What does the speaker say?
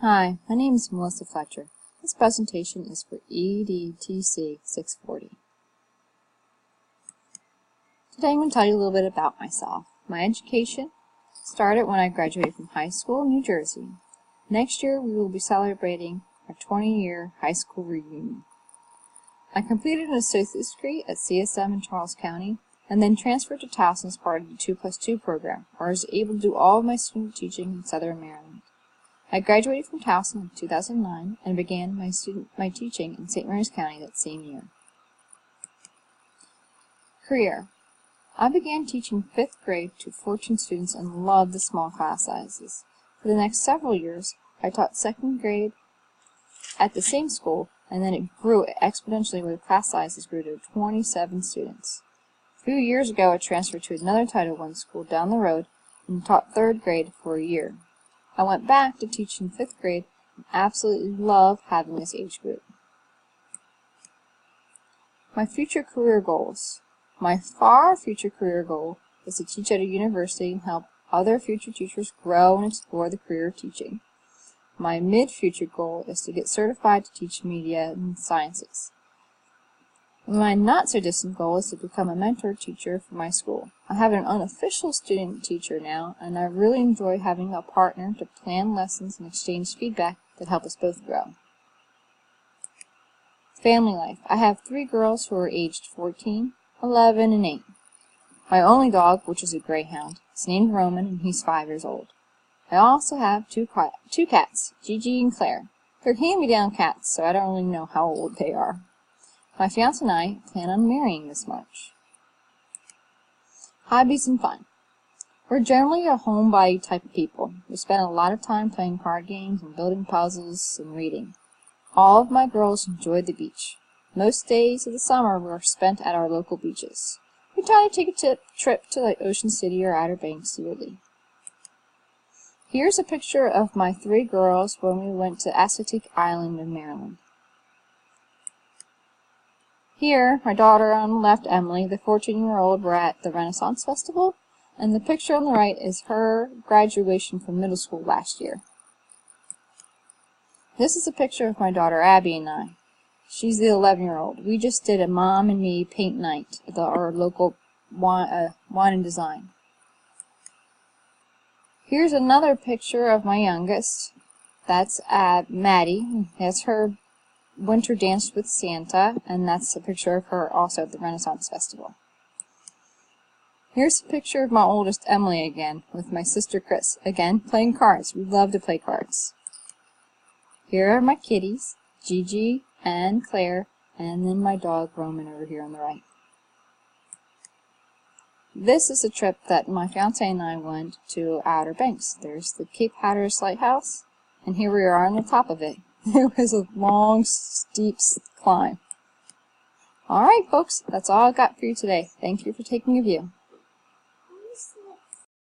Hi, my name is Melissa Fletcher. This presentation is for EDTC 640. Today I'm going to tell you a little bit about myself. My education started when I graduated from high school in New Jersey. Next year we will be celebrating our 20-year high school reunion. I completed an associate's degree at CSM in Charles County and then transferred to Towson as part of the 2+2 program, where I was able to do all of my student teaching in Southern Maryland. I graduated from Towson in 2009 and began my teaching in St. Mary's County that same year. Career. I began teaching 5th grade to 14 students and loved the small class sizes. For the next several years, I taught 2nd grade at the same school, and then it grew exponentially where the class sizes grew to 27 students. A few years ago, I transferred to another Title I school down the road and taught 3rd grade for a year. I went back to teach in 5th grade and absolutely love having this age group. My future career goals. My far future career goal is to teach at a university and help other future teachers grow and explore the career of teaching. My mid-future goal is to get certified to teach media and sciences. My not-so-distant goal is to become a mentor teacher for my school. I have an unofficial student teacher now, and I really enjoy having a partner to plan lessons and exchange feedback that help us both grow. Family life. I have 3 girls who are aged 14, 11, and 8. My only dog, which is a greyhound, is named Roman, and he's 5 years old. I also have two cats, Gigi and Claire. They're hand-me-down cats, so I don't really know how old they are. My fiancé and I plan on marrying this March. Hobbies and fun. We're generally a homebody type of people. We spend a lot of time playing card games and building puzzles and reading. All of my girls enjoy the beach. Most days of the summer were spent at our local beaches. We try to take a trip to like Ocean City or Outer Banks yearly. Here's a picture of my 3 girls when we went to Assateague Island in Maryland. Here, my daughter on the left, Emily, the 14-year-old, were at the Renaissance Festival, and the picture on the right is her graduation from middle school last year. This is a picture of my daughter Abby and I. She's the 11-year-old. We just did a mom and me paint night at our local wine and design. Here's another picture of my youngest. That's Maddie. That's her winter dance with Santa, and that's a picture of her also at the Renaissance Festival. Here's a picture of my oldest, Emily, again, with my sister Chris, again playing cards. We love to play cards. Here are my kitties, Gigi and Claire, and then my dog Roman over here on the right. This is a trip that my fiancé and I went to Outer Banks. There's the Cape Hatteras Lighthouse, and here we are on the top of it. It was a long, steep climb. Alright, folks, that's all I've got for you today. Thank you for taking a view.